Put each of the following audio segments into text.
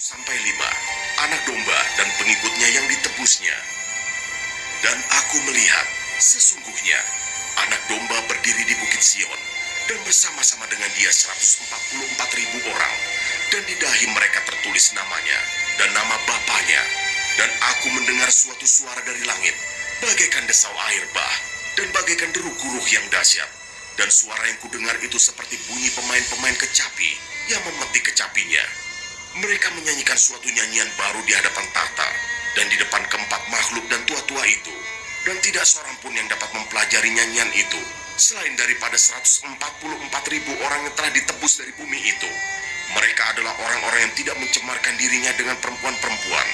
Sampai 5 anak domba dan pengikutnya yang ditebusnya. Dan aku melihat, sesungguhnya anak domba berdiri di Bukit Sion, dan bersama-sama dengan dia 144.000 orang, dan di dahi mereka tertulis namanya dan nama bapaknya. Dan aku mendengar suatu suara dari langit, bagaikan desau air bah, dan bagaikan deru guruh yang dahsyat. Dan suara yang kudengar itu seperti bunyi pemain-pemain kecapi yang memetik kecapinya. Mereka menyanyikan suatu nyanyian baru di hadapan tahta dan di depan keempat makhluk dan tua-tua itu. Dan tidak seorang pun yang dapat mempelajari nyanyian itu, selain daripada 144.000 orang yang telah ditebus dari bumi itu. Mereka adalah orang-orang yang tidak mencemarkan dirinya dengan perempuan-perempuan,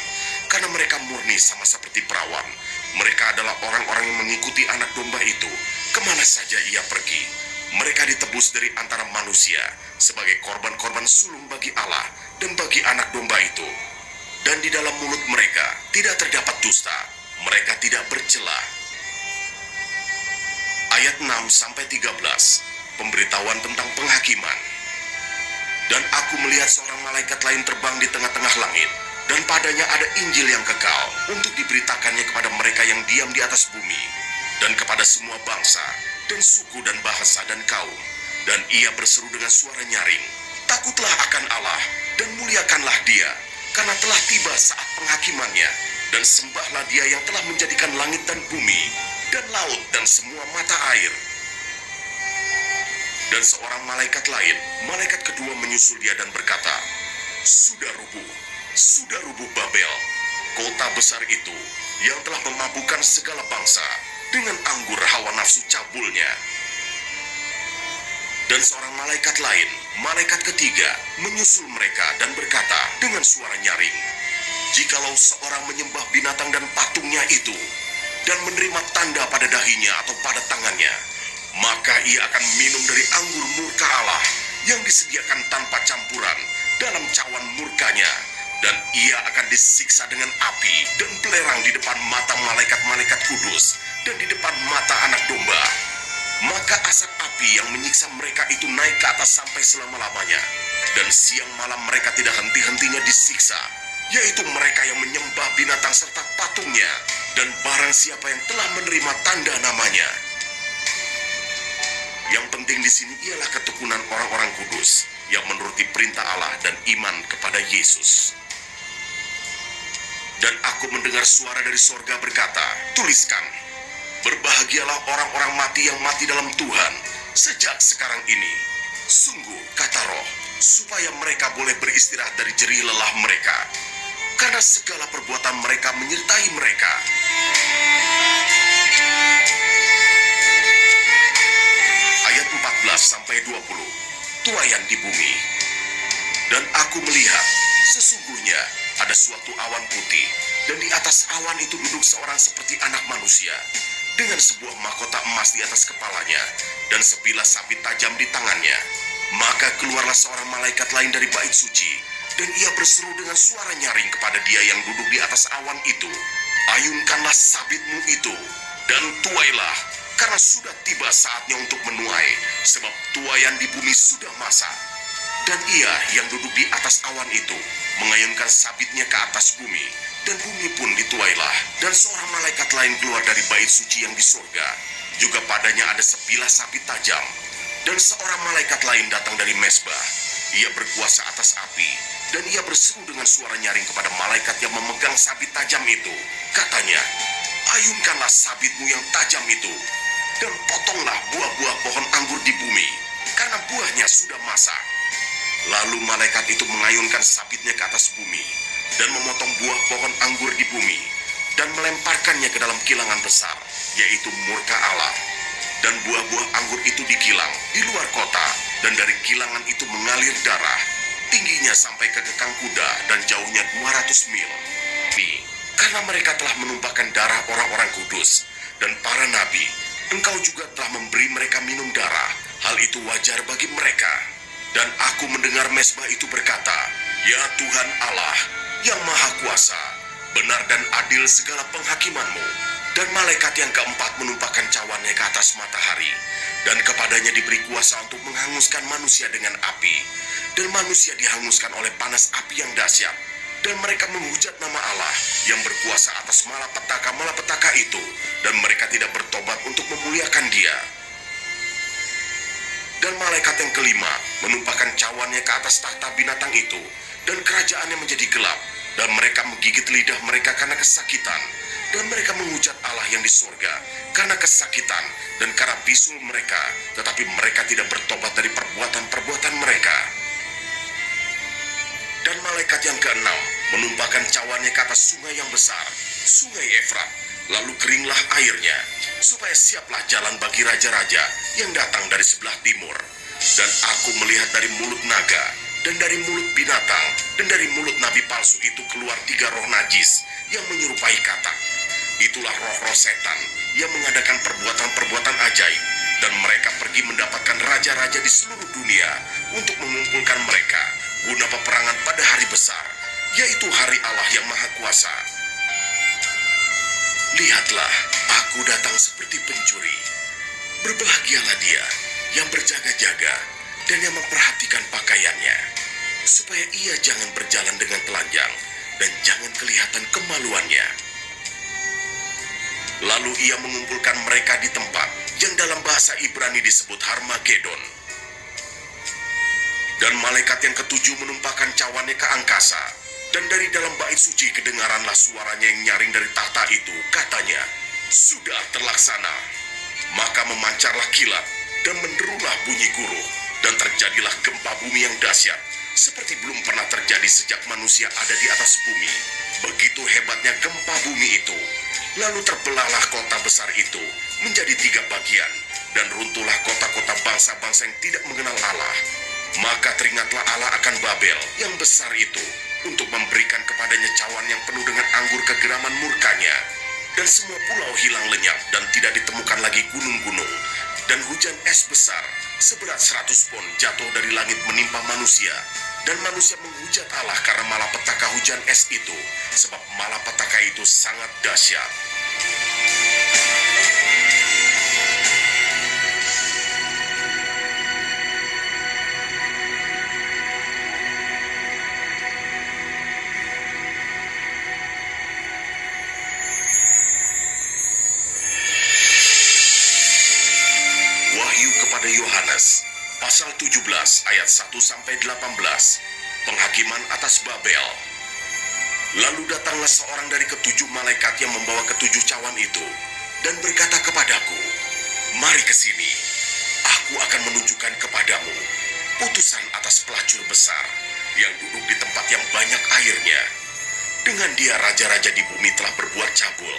karena mereka murni sama seperti perawan. Mereka adalah orang-orang yang mengikuti anak domba itu, kemana saja ia pergi. Mereka ditebus dari antara manusia sebagai korban-korban sulung bagi Allah dan bagi anak domba itu. Dan di dalam mulut mereka tidak terdapat dusta, mereka tidak bercela. Ayat 6-13, pemberitahuan tentang penghakiman. Dan aku melihat seorang malaikat lain terbang di tengah-tengah langit, dan padanya ada Injil yang kekal untuk diberitakannya kepada mereka yang diam di atas bumi, dan kepada semua bangsa, dan suku, dan bahasa, dan kaum. Dan ia berseru dengan suara nyaring, "Takutlah akan Allah, dan muliakanlah Dia, karena telah tiba saat penghakimannya, dan sembahlah Dia yang telah menjadikan langit dan bumi, dan laut, dan semua mata air." Dan seorang malaikat lain, malaikat kedua menyusul dia dan berkata, sudah rubuh Babel, kota besar itu, yang telah memabukkan segala bangsa dengan anggur hawa nafsu cabulnya." Dan seorang malaikat lain, malaikat ketiga, menyusul mereka dan berkata dengan suara nyaring, "Jikalau seorang menyembah binatang dan patungnya itu, dan menerima tanda pada dahinya atau pada tangannya, maka ia akan minum dari anggur murka Allah yang disediakan tanpa campuran dalam cawan murkanya, dan ia akan disiksa dengan api dan belerang di depan mata malaikat-malaikat kudus dan di depan mata anak domba. Maka asap api yang menyiksa mereka itu naik ke atas sampai selama-lamanya, dan siang malam mereka tidak henti-hentinya disiksa, yaitu mereka yang menyembah binatang serta patungnya, dan barang siapa yang telah menerima tanda namanya. Yang penting di sini ialah ketekunan orang-orang kudus yang menuruti perintah Allah dan iman kepada Yesus. Dan aku mendengar suara dari sorga berkata, "Tuliskan, berbahagialah orang-orang mati yang mati dalam Tuhan sejak sekarang ini. Sungguh, kata Roh, supaya mereka boleh beristirahat dari jerih lelah mereka, karena segala perbuatan mereka menyertai mereka." Ayat 14-20, tuaian di bumi. Dan aku melihat, sesungguhnya ada suatu awan putih, dan di atas awan itu duduk seorang seperti anak manusia, dengan sebuah mahkota emas di atas kepalanya, dan sebilah sabit tajam di tangannya. Maka keluarlah seorang malaikat lain dari bait suci, dan ia berseru dengan suara nyaring kepada dia yang duduk di atas awan itu, "Ayunkanlah sabitmu itu, dan tuailah, karena sudah tiba saatnya untuk menuai, sebab tuaian di bumi sudah masak." Dan ia yang duduk di atas awan itu mengayunkan sabitnya ke atas bumi, dan bumi pun dituailah. Dan seorang malaikat lain keluar dari bait suci yang di surga, juga padanya ada sebilah sabit tajam. Dan seorang malaikat lain datang dari mesbah, ia berkuasa atas api, dan ia berseru dengan suara nyaring kepada malaikat yang memegang sabit tajam itu. Katanya, "Ayunkanlah sabitmu yang tajam itu, dan potonglah buah-buah pohon anggur di bumi, karena buahnya sudah masak." Lalu malaikat itu mengayunkan sabitnya ke atas bumi, dan memotong buah pohon anggur di bumi, dan melemparkannya ke dalam kilangan besar, yaitu murka Allah. Dan buah-buah anggur itu dikilang di luar kota, dan dari kilangan itu mengalir darah, tingginya sampai ke kekang kuda, dan jauhnya 200 mil. Karena mereka telah menumpahkan darah orang-orang kudus dan para nabi, engkau juga telah memberi mereka minum darah. Hal itu wajar bagi mereka. Dan aku mendengar mesbah itu berkata, "Ya Tuhan Allah, yang Maha Kuasa, benar dan adil segala penghakimanmu." Dan malaikat yang keempat menumpahkan cawannya ke atas matahari, dan kepadanya diberi kuasa untuk menghanguskan manusia dengan api, dan manusia dihanguskan oleh panas api yang dahsyat. Dan mereka menghujat nama Allah yang berkuasa atas malapetaka itu, dan mereka tidak bertobat untuk memuliakan Dia. Dan malaikat yang kelima menumpahkan cawannya ke atas tahta binatang itu, dan kerajaannya menjadi gelap, dan mereka menggigit lidah mereka karena kesakitan, dan mereka menghujat Allah yang di surga karena kesakitan dan karena bisul mereka, tetapi mereka tidak bertobat dari perbuatan-perbuatan mereka. Dan malaikat yang keenam menumpahkan cawannya ke atas sungai yang besar, sungai Efrat, lalu keringlah airnya, supaya siaplah jalan bagi raja-raja yang datang dari sebelah timur. Dan aku melihat dari mulut naga, dan dari mulut binatang, dan dari mulut nabi palsu itu keluar 3 roh najis yang menyerupai katak. Itulah roh-roh setan yang mengadakan perbuatan-perbuatan ajaib, dan mereka pergi mendapatkan raja-raja di seluruh dunia untuk mengumpulkan mereka guna peperangan pada hari besar, yaitu hari Allah yang Maha Kuasa. Lihatlah, aku datang seperti pencuri. Berbahagialah dia yang berjaga-jaga dan yang memperhatikan pakaiannya, supaya ia jangan berjalan dengan telanjang dan jangan kelihatan kemaluannya. Lalu ia mengumpulkan mereka di tempat yang dalam bahasa Ibrani disebut Harmagedon. Dan malaikat yang ketujuh menumpahkan cawannya ke angkasa, dan dari dalam bait suci kedengaranlah suaranya yang nyaring dari tahta itu, katanya, "Sudah terlaksana." Maka memancarlah kilat, dan menderulah bunyi guruh, dan terjadilah gempa bumi yang dahsyat, seperti belum pernah terjadi sejak manusia ada di atas bumi. Begitu hebatnya gempa bumi itu. Lalu terbelahlah kota besar itu menjadi 3 bagian, dan runtuhlah kota-kota bangsa-bangsa yang tidak mengenal Allah. Maka teringatlah Allah akan Babel yang besar itu, untuk memberikan kepadanya cawan yang penuh dengan anggur kegeraman murkanya. Dan semua pulau hilang lenyap, dan tidak ditemukan lagi gunung-gunung. Dan hujan es besar seberat 100 pon jatuh dari langit menimpa manusia. Dan manusia menghujat Allah karena malapetaka hujan es itu, sebab malapetaka itu sangat dahsyat. Wahyu kepada Yohanes, pasal 17 ayat 1-18, penghakiman atas Babel. Lalu datanglah seorang dari ke-7 malaikat yang membawa ke-7 cawan itu, dan berkata kepadaku, "Mari ke sini, aku akan menunjukkan kepadamu putusan atas pelacur besar yang duduk di tempat yang banyak airnya. Dengan dia raja-raja di bumi telah berbuat cabul,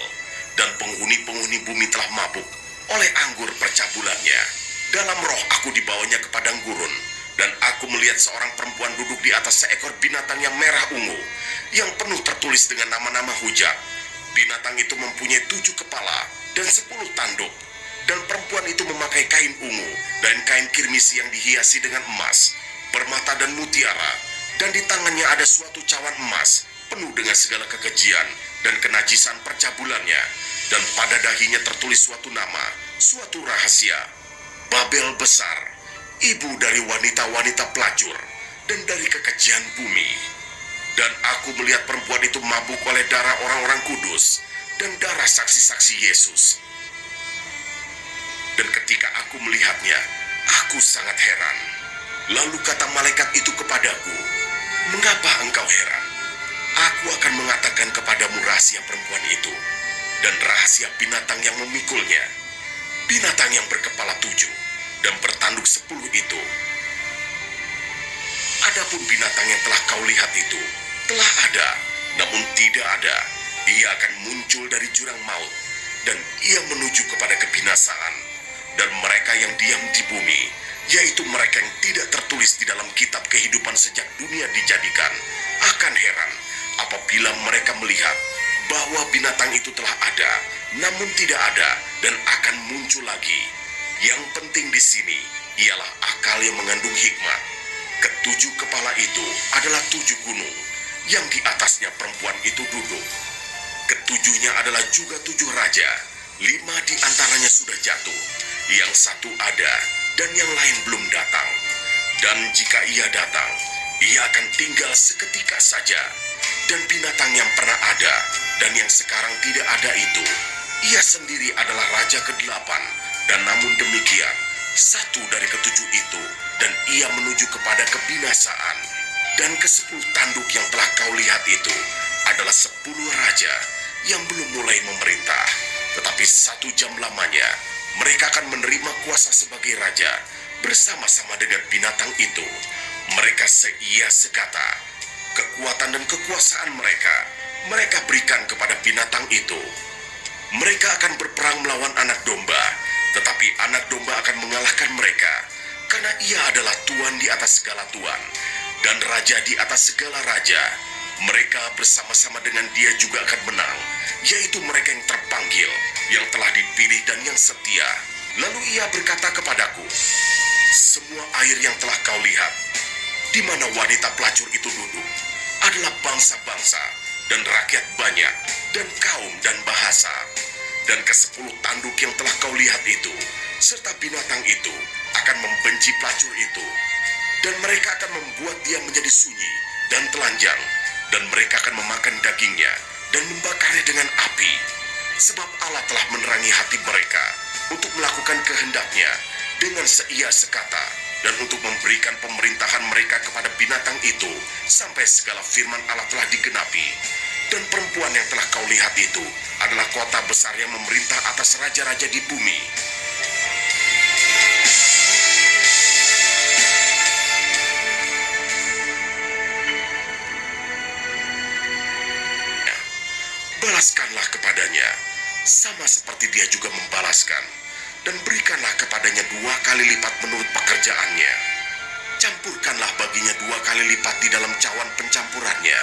dan penghuni-penghuni bumi telah mabuk oleh anggur percabulannya. Dalam roh aku dibawanya ke padang gurun, dan aku melihat seorang perempuan duduk di atas seekor binatang yang merah ungu, yang penuh tertulis dengan nama-nama hujat. Binatang itu mempunyai 7 kepala dan 10 tanduk, dan perempuan itu memakai kain ungu dan kain kirmisi yang dihiasi dengan emas, permata dan mutiara, dan di tangannya ada suatu cawan emas penuh dengan segala kekejian dan kenajisan percabulannya, dan pada dahinya tertulis suatu nama, suatu rahasia, Babel besar, ibu dari wanita-wanita pelacur, dan dari kekejian bumi. Dan aku melihat perempuan itu mabuk oleh darah orang-orang kudus, dan darah saksi-saksi Yesus. Dan ketika aku melihatnya, aku sangat heran. Lalu kata malaikat itu kepadaku, "Mengapa engkau heran? Aku akan mengatakan kepadamu rahasia perempuan itu, dan rahasia binatang yang memikulnya, binatang yang berkepala 7 dan bertanduk 10 itu. Adapun binatang yang telah kau lihat itu telah ada, namun tidak ada. Ia akan muncul dari jurang maut, dan ia menuju kepada kebinasaan. Dan mereka yang diam di bumi, yaitu mereka yang tidak tertulis di dalam kitab kehidupan sejak dunia dijadikan, akan heran apabila mereka melihat bahwa binatang itu telah ada, namun tidak ada, dan akan muncul lagi. Yang penting di sini ialah akal yang mengandung hikmat. Ke-7 kepala itu adalah 7 gunung, yang di atasnya perempuan itu duduk. Ketujuhnya adalah juga 7 raja, 5 di antaranya sudah jatuh, yang 1 ada, dan yang lain belum datang. Dan jika ia datang, ia akan tinggal seketika saja. Dan binatang yang pernah ada dan yang sekarang tidak ada itu, ia sendiri adalah raja ke-8. Dan namun demikian, satu dari ketujuh itu, dan ia menuju kepada kebinasaan. Dan ke-10 tanduk yang telah kau lihat itu adalah 10 raja yang belum mulai memerintah. Tetapi 1 jam lamanya, mereka akan menerima kuasa sebagai raja bersama-sama dengan binatang itu. Mereka seia sekata, kekuatan dan kekuasaan mereka berikan kepada binatang itu. Mereka akan berperang melawan anak domba, tetapi anak domba akan mengalahkan mereka, karena ia adalah Tuan di atas segala tuan, dan Raja di atas segala raja. Mereka bersama-sama dengan dia juga akan menang, yaitu mereka yang terpanggil, yang telah dipilih dan yang setia. Lalu ia berkata kepadaku, semua air yang telah kau lihat, di mana wanita pelacur itu duduk, adalah bangsa-bangsa dan rakyat banyak, dan kaum dan bahasa. Dan ke-10 tanduk yang telah kau lihat itu, serta binatang itu, akan membenci pelacur itu. Dan mereka akan membuat dia menjadi sunyi dan telanjang, dan mereka akan memakan dagingnya dan membakarnya dengan api. Sebab Allah telah menerangi hati mereka untuk melakukan kehendaknya dengan seia sekata, dan untuk memberikan pemerintahan mereka kepada binatang itu, sampai segala firman Allah telah digenapi. Dan perempuan yang telah kau lihat itu adalah kota besar yang memerintah atas raja-raja di bumi. Balaskanlah kepadanya, sama seperti dia juga membalaskan, dan berikanlah kepadanya 2 kali lipat menurut pekerjaannya. Campurkanlah baginya 2 kali lipat di dalam cawan pencampurannya.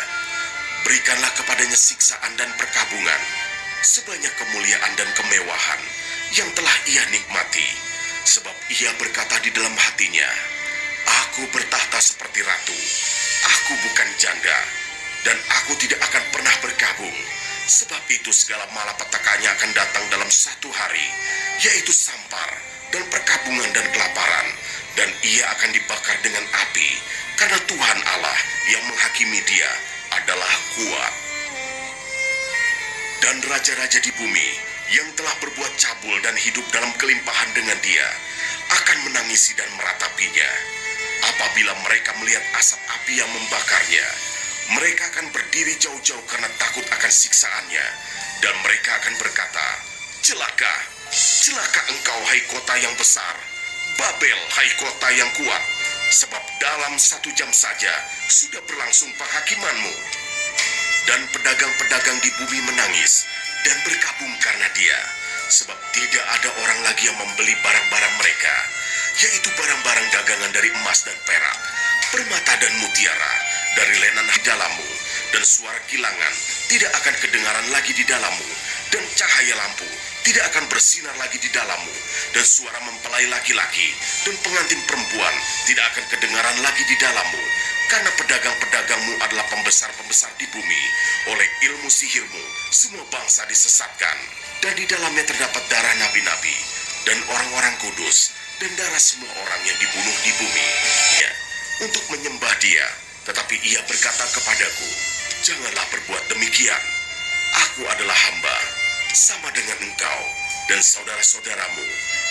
Berikanlah kepadanya siksaan dan perkabungan, sebanyak kemuliaan dan kemewahan yang telah ia nikmati. Sebab ia berkata di dalam hatinya, aku bertahta seperti ratu, aku bukan janda, dan aku tidak akan pernah berkabung. Sebab itu segala malapetakannya akan datang dalam 1 hari, yaitu sampar dan perkabungan dan kelaparan, dan ia akan dibakar dengan api, karena Tuhan Allah yang menghakimi dia adalah kuat. Dan raja-raja di bumi yang telah berbuat cabul dan hidup dalam kelimpahan dengan dia akan menangisi dan meratapinya. Apabila mereka melihat asap api yang membakarnya, mereka akan berdiri jauh-jauh karena takut akan siksaannya, dan mereka akan berkata, celaka, celaka engkau hai kota yang besar, Babel hai kota yang kuat, sebab dalam 1 jam saja sudah berlangsung penghakimanmu. Dan pedagang-pedagang di bumi menangis dan berkabung karena dia, sebab tidak ada orang lagi yang membeli barang-barang mereka, yaitu barang-barang dagangan dari emas dan perak, permata dan mutiara, dari lenan di dalammu, dan suara kilangan tidak akan kedengaran lagi di dalammu, dan cahaya lampu tidak akan bersinar lagi di dalammu, dan suara mempelai laki-laki dan pengantin perempuan tidak akan kedengaran lagi di dalammu, karena pedagang-pedagangmu adalah pembesar-pembesar di bumi. Oleh ilmu sihirmu semua bangsa disesatkan, dan di dalamnya terdapat darah nabi-nabi dan orang-orang kudus, dan darah semua orang yang dibunuh di bumi, ya, untuk menyembah dia. Tetapi ia berkata kepadaku, janganlah berbuat demikian. Aku adalah hamba, sama dengan engkau dan saudara-saudaramu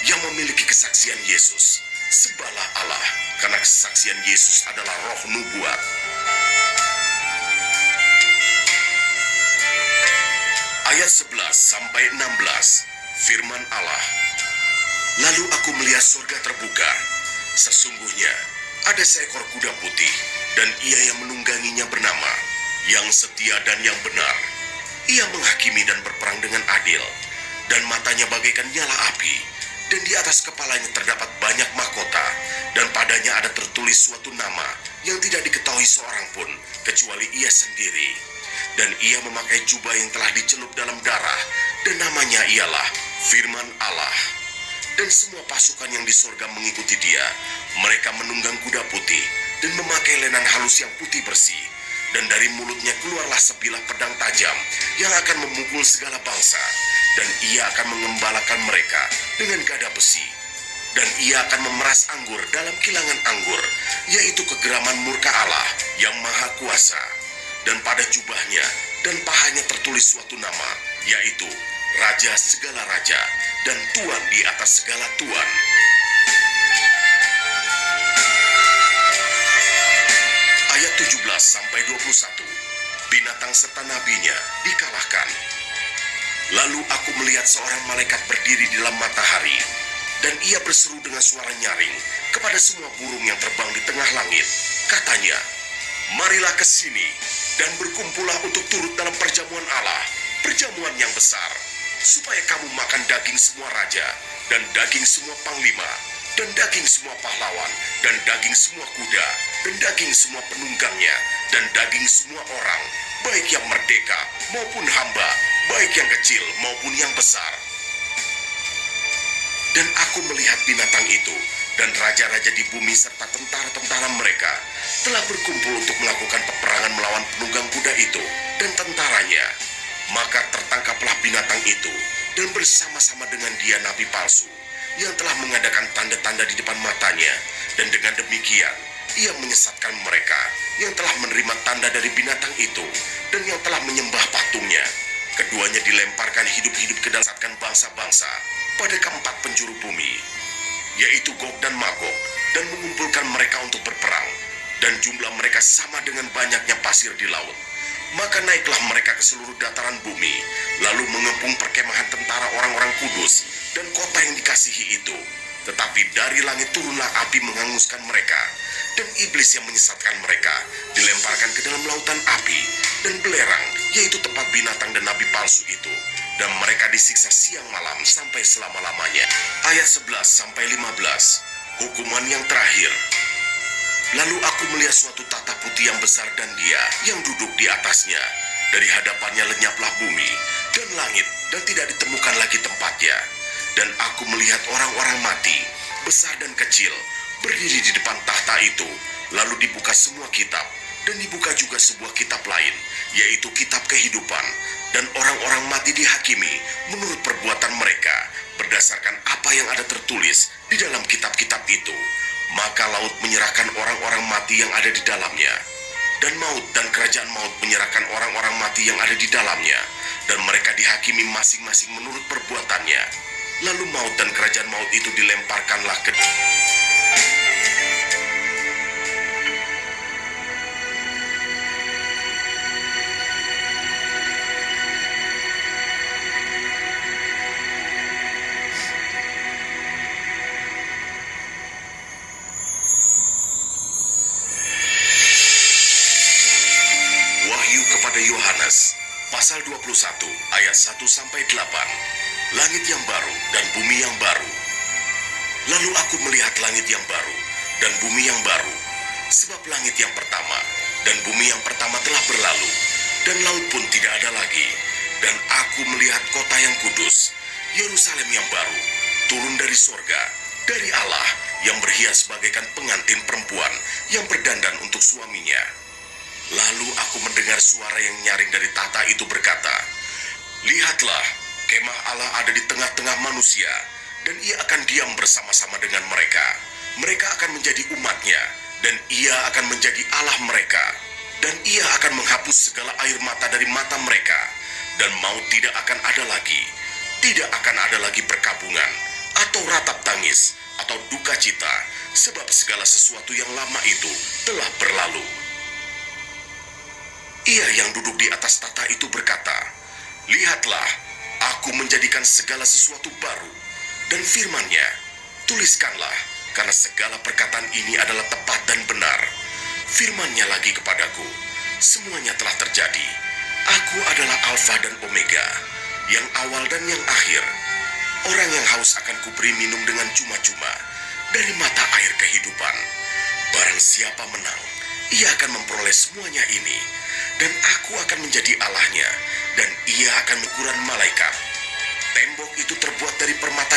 yang memiliki kesaksian Yesus. Sembahlah Allah, karena kesaksian Yesus adalah roh nubuat. Ayat 11-16, firman Allah. Lalu aku melihat surga terbuka. Sesungguhnya ada seekor kuda putih, dan ia yang menungganginya bernama Yang Setia dan Yang Benar. Ia menghakimi dan berperang dengan adil, dan matanya bagaikan nyala api, dan di atas kepalanya terdapat banyak mahkota, dan padanya ada tertulis suatu nama yang tidak diketahui seorang pun, kecuali ia sendiri. Dan ia memakai jubah yang telah dicelup dalam darah, dan namanya ialah Firman Allah. Dan semua pasukan yang di surga mengikuti dia. Mereka menunggang kuda putih dan memakai lenan halus yang putih bersih. Dan dari mulutnya keluarlah sebilah pedang tajam yang akan memukul segala bangsa. Dan ia akan mengembalakan mereka dengan gada besi. Dan ia akan memeras anggur dalam kilangan anggur, yaitu kegeraman murka Allah yang maha kuasa. dan pada jubahnya dan pahanya tertulis suatu nama, yaitu Raja segala raja dan Tuan di atas segala tuan. Ayat 17-21. Binatang serta nabinya dikalahkan. Lalu aku melihat seorang malaikat berdiri di dalam matahari, dan ia berseru dengan suara nyaring kepada semua burung yang terbang di tengah langit. Katanya, marilah ke sini dan berkumpullah untuk turut dalam perjamuan Allah, perjamuan yang besar, supaya kamu makan daging semua raja, dan daging semua panglima, dan daging semua pahlawan, dan daging semua kuda, dan daging semua penunggangnya, dan daging semua orang, baik yang merdeka maupun hamba, baik yang kecil maupun yang besar. Dan aku melihat binatang itu, dan raja-raja di bumi serta tentara-tentara mereka telah berkumpul untuk melakukan peperangan melawan penunggang kuda itu dan tentaranya. Maka tertangkaplah binatang itu, dan bersama-sama dengan dia nabi palsu, yang telah mengadakan tanda-tanda di depan matanya, dan dengan demikian ia menyesatkan mereka yang telah menerima tanda dari binatang itu, dan yang telah menyembah patungnya. Keduanya dilemparkan hidup-hidup ke dalam bangsa-bangsa pada keempat penjuru bumi, yaitu Gog dan Magog, dan mengumpulkan mereka untuk berperang, dan jumlah mereka sama dengan banyaknya pasir di laut. Maka naiklah mereka ke seluruh dataran bumi, lalu mengepung perkemahan tentara orang-orang kudus dan kota yang dikasihi itu. Tetapi dari langit turunlah api menghanguskan mereka, dan iblis yang menyesatkan mereka dilemparkan ke dalam lautan api dan belerang, yaitu tempat binatang dan nabi palsu itu. Dan mereka disiksa siang malam sampai selama-lamanya. Ayat 11-15. Hukuman yang terakhir. Lalu aku melihat suatu tahta putih yang besar dan dia yang duduk di atasnya. Dari hadapannya lenyaplah bumi dan langit, dan tidak ditemukan lagi tempatnya. Dan aku melihat orang-orang mati, besar dan kecil, berdiri di depan tahta itu. Lalu dibuka semua kitab, dan dibuka juga sebuah kitab lain, yaitu kitab kehidupan. Dan orang-orang mati dihakimi menurut perbuatan mereka, berdasarkan apa yang ada tertulis di dalam kitab-kitab itu. Maka laut menyerahkan orang-orang mati yang ada di dalamnya, dan maut dan kerajaan maut menyerahkan orang-orang mati yang ada di dalamnya, dan mereka dihakimi masing-masing menurut perbuatannya. Lalu maut dan kerajaan maut itu dilemparkanlah ke Yohanes pasal 21 ayat 1-8. Langit yang baru dan bumi yang baru. Lalu aku melihat langit yang baru dan bumi yang baru, sebab langit yang pertama dan bumi yang pertama telah berlalu, dan laut pun tidak ada lagi. Dan aku melihat kota yang kudus, Yerusalem yang baru, turun dari sorga, dari Allah, yang berhias bagaikan pengantin perempuan yang berdandan untuk suaminya. Lalu aku mendengar suara yang nyaring dari tahta itu berkata, lihatlah, kemah Allah ada di tengah-tengah manusia, dan ia akan diam bersama-sama dengan mereka. Mereka akan menjadi umatnya, dan ia akan menjadi Allah mereka. Dan ia akan menghapus segala air mata dari mata mereka, dan maut tidak akan ada lagi. Tidak akan ada lagi perkabungan, atau ratap tangis, atau duka cita, sebab segala sesuatu yang lama itu telah berlalu. Ia yang duduk di atas tahta itu berkata, lihatlah, aku menjadikan segala sesuatu baru. Dan firman-Nya, tuliskanlah, karena segala perkataan ini adalah tepat dan benar. Firman-Nya lagi kepadaku, semuanya telah terjadi. Aku adalah Alfa dan Omega, yang awal dan yang akhir. Orang yang haus akan kuberi minum dengan cuma-cuma dari mata air kehidupan. Barang siapa menang, ia akan memperoleh semuanya ini. Dan aku akan menjadi Allahnya, dan ia akan ukuran malaikat. Tembok itu terbuat dari permata